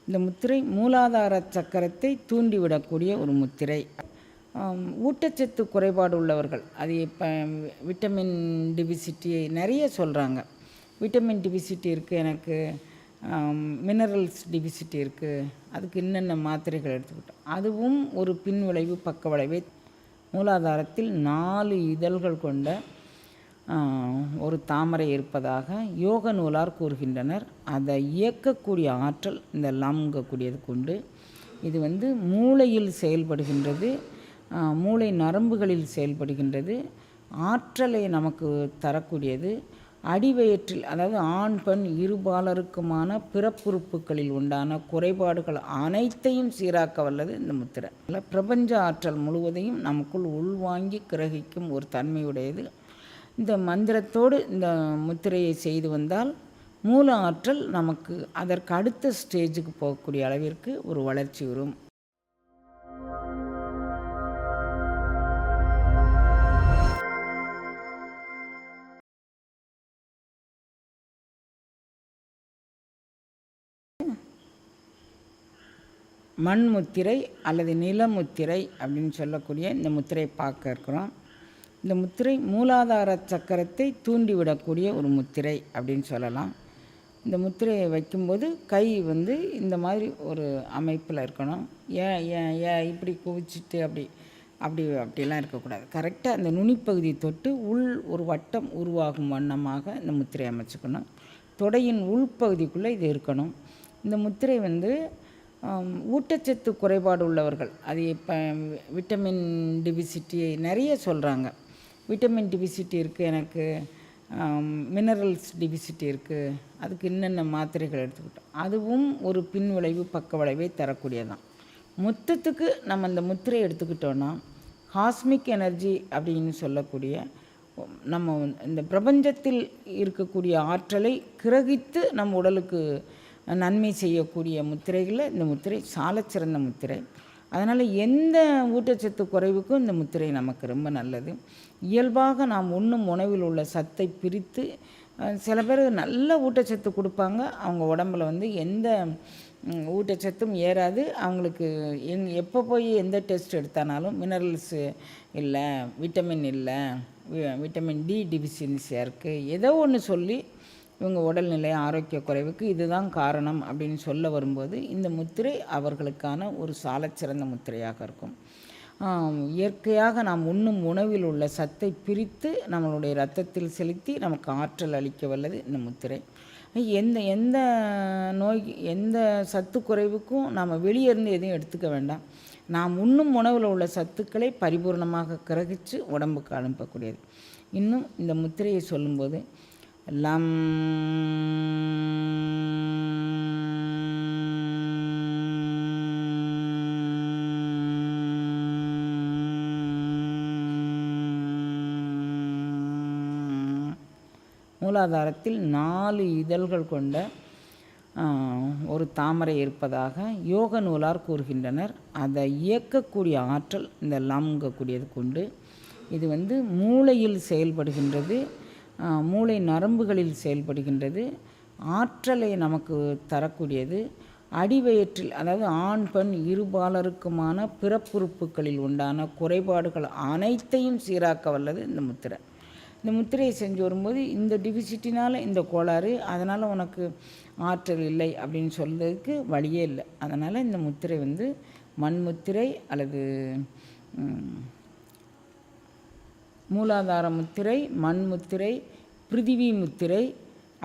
இந்த முத்திரை மூலாதார சக்கரத்தை தூண்டிவிடக்கூடிய ஒரு முத்திரை. ஊட்டச்சத்து குறைபாடு உள்ளவர்கள், அது இப்போ விட்டமின் டிஃபிசிட்டி நிறைய சொல்கிறாங்க. விட்டமின் டிஃபிசிட்டி இருக்குது, எனக்கு மினரல்ஸ் டிஃபிசிட்டி இருக்குது, அதுக்கு என்னென்ன மாத்திரைகள் எடுத்துக்கிட்டோம், அதுவும் ஒரு பின்விளைவு பக்க விளைவை. மூலாதாரத்தில் 4 இதழ்கள் கொண்ட ஒரு தாமரை இருப்பதாக யோக நூலார் கூறுகின்றனர். அதை இயக்கக்கூடிய ஆற்றல் இந்த லம்ங்கக்கூடியதுக்கு உண்டு. இது மூளையில் செயல்படுகின்றது, மூளை நரம்புகளில் செயல்படுகின்றது, ஆற்றலை நமக்கு தரக்கூடியது. அடிவயிற்றில், அதாவது ஆண் பெண் இருபாலருக்குமான பிறப்புறுப்புகளில் உண்டான குறைபாடுகள் அனைத்தையும் சீராக்க வல்லது இந்த முத்திரை. பிரபஞ்ச ஆற்றல் முழுவதையும் நமக்குள் உள்வாங்கி கிரகிக்கும் ஒரு தன்மையுடையது. இந்த மந்திரத்தோடு இந்த முத்திரையை செய்து வந்தால் மூல ஆற்றல் நமக்கு அதற்கு அடுத்த ஸ்டேஜுக்கு போகக்கூடிய அளவிற்கு ஒரு வளர்ச்சி வரும். மண் முத்திரை அல்லது நிலமுத்திரை அப்படின்னு சொல்லக்கூடிய இந்த முத்திரையை பார்க்க இருக்கிறோம். இந்த முத்திரை மூலாதார சக்கரத்தை தூண்டிவிடக்கூடிய ஒரு முத்திரை அப்படின்னு சொல்லலாம். இந்த முத்திரையை வைக்கும்போது கை இந்த மாதிரி ஒரு அமைப்பில் இருக்கணும். இப்படி குவிச்சிட்டு அப்படிலாம் இருக்கக்கூடாது. கரெக்டாக அந்த நுனிப்பகுதி தொட்டு ஒரு வட்டம் உருவாகும் வண்ணமாக இந்த முத்திரை அமைச்சுக்கணும். தொடையின் உள்பகுதிக்குள்ளே இது இருக்கணும். இந்த முத்திரை ஊட்டச்சத்து குறைபாடு உள்ளவர்கள், அது இப்போ விட்டமின் டிஃபிசிட்டி நிறைய சொல்கிறாங்க. விட்டமின் டிஃபிசிட்டி இருக்குது, எனக்கு மினரல்ஸ் டிஃபிசிட்டி இருக்குது, அதுக்கு என்னென்ன மாத்திரைகள் எடுத்துக்கிட்டோம், அதுவும் ஒரு பின்விளைவு பக்க விளைவை தரக்கூடியதான். மொத்தத்துக்கு நம்ம இந்த முத்திரை எடுத்துக்கிட்டோன்னா காஸ்மிக் எனர்ஜி அப்படின்னு சொல்லக்கூடிய நம்ம இந்த பிரபஞ்சத்தில் இருக்கக்கூடிய ஆற்றலை கிரகித்து நம்ம உடலுக்கு நன்மை செய்யக்கூடிய முத்திரைகளில் இந்த முத்திரை சாலச்சிறந்த முத்திரை. அதனால் எந்த ஊட்டச்சத்து குறைவுக்கும் இந்த முத்திரை நமக்கு ரொம்ப நல்லது. இயல்பாக நாம் உண்ணும் உணவில் உள்ள சத்தை பிரித்து, சில பேர் நல்ல ஊட்டச்சத்து கொடுப்பாங்க, அவங்க உடம்புல எந்த ஊட்டச்சத்தும் ஏறாது. அவங்களுக்கு எப்போ போய் எந்த டெஸ்ட் எடுத்தானாலும் மினரல்ஸு இல்லை, விட்டமின் இல்லை, விட்டமின் டி டிஃபிஷியன்சியாக இருக்குது, ஏதோ ஒன்று சொல்லி இவங்க உடல்நிலை ஆரோக்கிய குறைவுக்கு இதுதான் காரணம் அப்படின்னு சொல்ல வரும்போது இந்த முத்திரை அவர்களுக்கான ஒரு சாலச்சிறந்த முத்திரையாக இருக்கும். இயற்கையாக நாம் உண்ணும் உணவில் உள்ள சத்தை பிரித்து நம்மளுடைய இரத்தத்தில் செலுத்தி நமக்கு ஆற்றல் அளிக்க வல்லது இந்த முத்திரை. எந்த நோய், எந்த சத்து குறைவுக்கும் நாம் வெளியே இருந்து எதையும் எடுத்துக்க வேண்டாம். நாம் உண்ணும் உணவில் உள்ள சத்துக்களை பரிபூர்ணமாக கிரகித்து உடம்புக்கு அனுப்பக்கூடியது. இன்னும் இந்த முத்திரையை சொல்லும்போது லம் மூலாதாரத்தில் 4 இதழ்கள் கொண்ட ஒரு தாமரை இருப்பதாக யோக நூலார் கூறுகின்றனர். அதை இயக்கக்கூடிய ஆற்றல் இந்த லம்ங்கக்கூடியதுக்கு உண்டு. இது மூளையில் செயல்படுகின்றது, மூளை நரம்புகளில் செயல்படுகின்றது, ஆற்றலை நமக்கு தரக்கூடியது. அடிவயிற்றில், அதாவது ஆண் பெண் இருபாலருக்குமான பிறப்புறுப்புகளில் உண்டான குறைபாடுகள் அனைத்தையும் சீராக்க வல்லது இந்த முத்திரை. இந்த முத்திரையை செஞ்சு வரும்போது இந்த டிஃபிசிட்டினால் இந்த கோளாறு, அதனால் உனக்கு ஆற்றல் இல்லை அப்படின்னு சொல்கிறதுக்கு வழியே இல்லை. அதனால் இந்த முத்திரை மண் முத்திரை அல்லது மூலாதார முத்திரை, மண் முத்திரை, பிருதிவி முத்திரை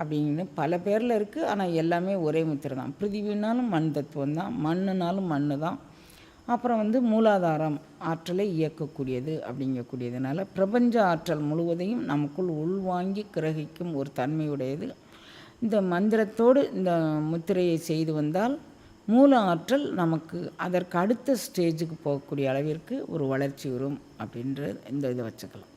அப்படின்னு பல பேரில் இருக்குது. ஆனால் எல்லாமே ஒரே முத்திரை தான். பிருதிவினாலும் மண் தத்துவம் தான், மண்ணுனாலும் மண் தான். அப்புறம் மூலாதாரம் ஆற்றலை இயக்கக்கூடியது அப்படிங்கக்கூடியதுனால பிரபஞ்ச ஆற்றல் முழுவதையும் நமக்குள் உள்வாங்கி கிரகிக்கும் ஒரு தன்மையுடையது. இந்த மந்திரத்தோடு இந்த முத்திரையை செய்து வந்தால் மூல ஆற்றல் நமக்கு அதற்கு அடுத்த ஸ்டேஜுக்கு போகக்கூடிய அளவிற்கு ஒரு வளர்ச்சி வரும் அப்படின்ற இந்த இதை வச்சுக்கலாம்.